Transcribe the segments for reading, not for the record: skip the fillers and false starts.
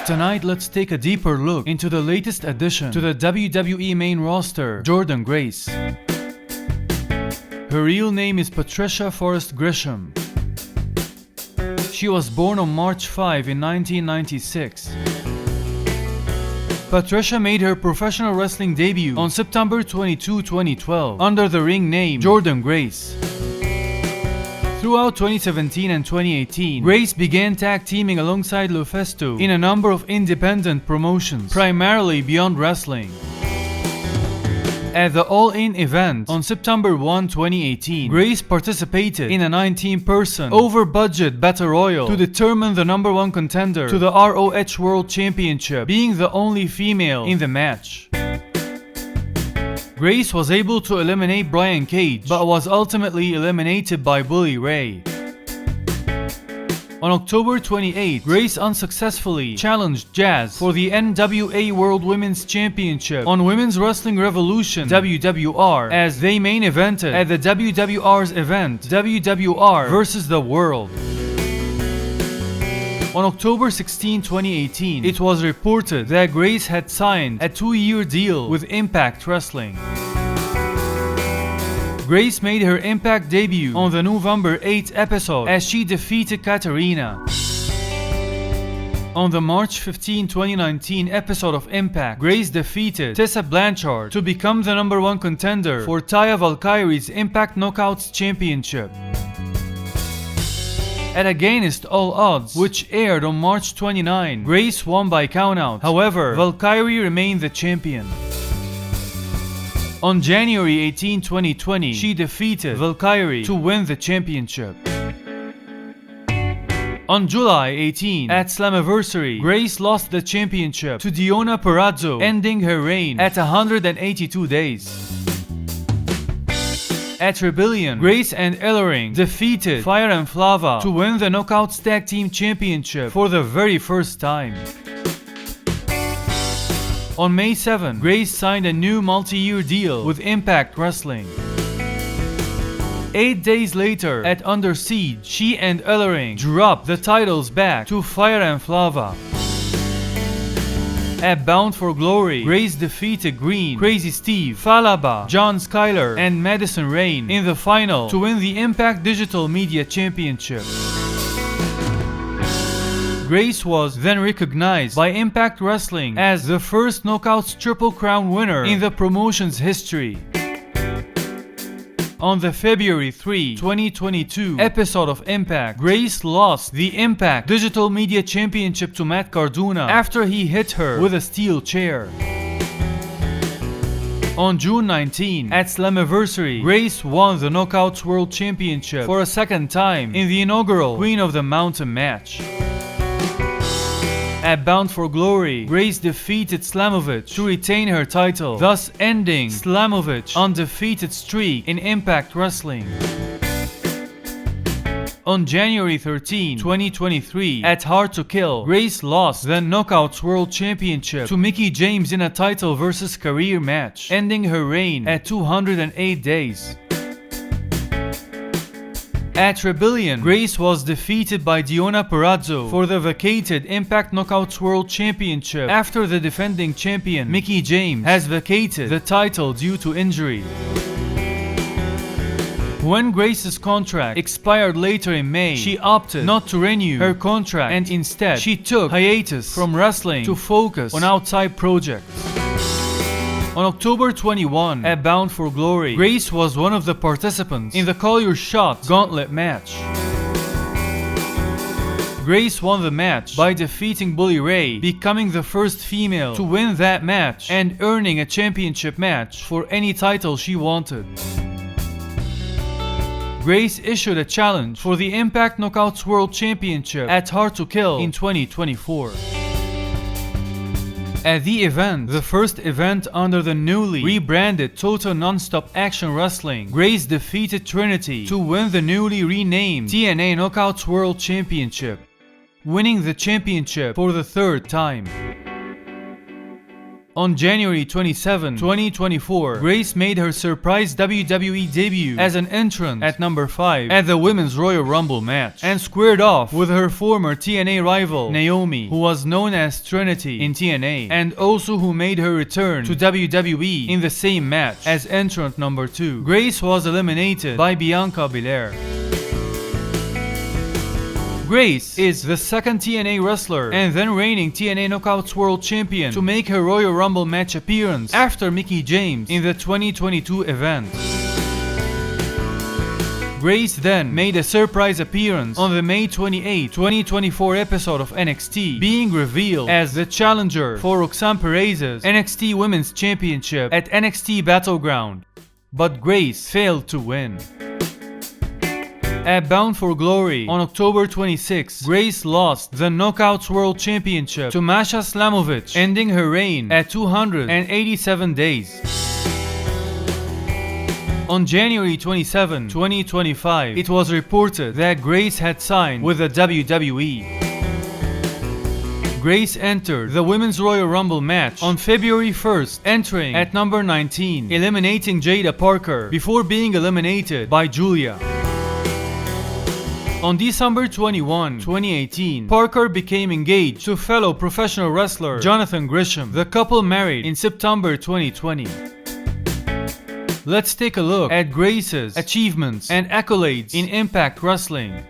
Tonight, let's take a deeper look into the latest addition to the WWE main roster, Jordynne Grace. Her real name is Patricia Forrest Grisham. She was born on March 5 in 1996. Patricia made her professional wrestling debut on September 22, 2012 under the ring name Jordynne Grace. Throughout 2017 and 2018, Grace began tag teaming alongside Lufisto in a number of independent promotions, primarily Beyond Wrestling. At the All In event on September 1, 2018, Grace participated in a 19-person, over-budget battle royal to determine the number one contender to the ROH World Championship, being the only female in the match. Grace was able to eliminate Brian Cage, but was ultimately eliminated by Bully Ray. On October 28, Grace unsuccessfully challenged Jazz for the NWA World Women's Championship on Women's Wrestling Revolution (WWR) as they main evented at the WWR's event WWR vs. The World. On October 16, 2018, it was reported that Grace had signed a 2-year deal with Impact Wrestling. Grace made her Impact debut on the November 8 episode as she defeated Katarina. On the March 15, 2019 episode of Impact, Grace defeated Tessa Blanchard to become the number one contender for Taya Valkyrie's Impact Knockouts Championship. At Against All Odds, which aired on March 29, Grace won by countout. However, Valkyrie remained the champion. On January 18, 2020, she defeated Valkyrie to win the championship. On July 18, at Slammiversary, Grace lost the championship to Deonna Purrazzo, ending her reign at 182 days. At Rebellion, Grace and Ellering defeated Fire and Flava to win the Knockouts Tag Team Championship for the very first time. On May 7, Grace signed a new multi-year deal with Impact Wrestling. 8 days later, at Under Siege, she and Ellering dropped the titles back to Fire and Flava. At Bound for Glory, Grace defeated Green, Crazy Steve, Falaba, John Skyler, and Madison Rayne in the final to win the Impact Digital Media Championship. Grace was then recognized by Impact Wrestling as the first Knockouts Triple Crown winner in the promotion's history. On the February 3, 2022 episode of Impact, Grace lost the Impact Digital Media Championship to Matt Cardona after he hit her with a steel chair. On June 19, at Slammiversary, Grace won the Knockouts World Championship for a second time in the inaugural Queen of the Mountain match. At Bound for Glory, Grace defeated Slamovich to retain her title, thus ending Slamovich's undefeated streak in Impact Wrestling. On January 13, 2023, at Hard to Kill, Grace lost the Knockouts World Championship to Mickie James in a title versus career match, ending her reign at 208 days. At Rebellion, Grace was defeated by Deonna Purrazzo for the vacated Impact Knockouts World Championship after the defending champion Mickie James has vacated the title due to injury. When Grace's contract expired later in May, she opted not to renew her contract and instead she took hiatus from wrestling to focus on outside projects. On October 21, at Bound for Glory, Grace was one of the participants in the Call Your Shot Gauntlet match. Grace won the match by defeating Bully Ray, becoming the first female to win that match and earning a championship match for any title she wanted. Grace issued a challenge for the Impact Knockouts World Championship at Hard to Kill in 2024. At the event, the first event under the newly rebranded Total Nonstop Action Wrestling, Grace defeated Trinity to win the newly renamed TNA Knockouts World Championship, winning the championship for the third time. On January 27, 2024, Grace made her surprise WWE debut as an entrant at number 5 at the Women's Royal Rumble match and squared off with her former TNA rival Naomi, who was known as Trinity in TNA, and also who made her return to WWE in the same match as entrant number 2. Grace was eliminated by Bianca Belair. Grace is the second TNA wrestler and then reigning TNA Knockouts World Champion to make her Royal Rumble match appearance after Mickie James in the 2022 event. Grace then made a surprise appearance on the May 28, 2024 episode of NXT, being revealed as the challenger for Roxanne Perez's NXT Women's Championship at NXT Battleground. But Grace failed to win. At Bound for Glory on October 26, Grace lost the Knockouts World Championship to Masha Slamovich, ending her reign at 287 days. On January 27, 2025, it was reported that Grace had signed with the WWE. Grace entered the Women's Royal Rumble match on February 1st, entering at number 19, eliminating Jada Parker before being eliminated by Julia. On December 21, 2018, Parker became engaged to fellow professional wrestler Jonathan Gresham. The couple married in September 2020. Let's take a look at Grace's achievements and accolades in Impact Wrestling.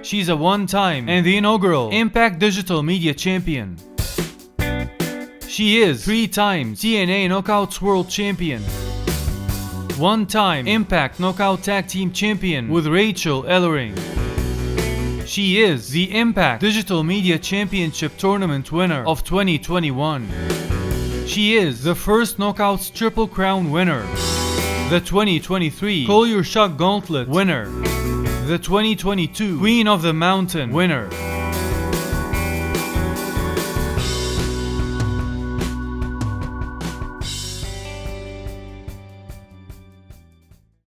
She's a one-time and the inaugural Impact Digital Media Champion. She is 3-time TNA Knockouts World Champion. One-time Impact Knockout Tag Team Champion with Rachel Ellering. She is the Impact Digital Media Championship Tournament winner of 2021. She is the first Knockouts Triple Crown winner, the 2023 Call Your Shot Gauntlet winner, the 2022 Queen of the Mountain winner,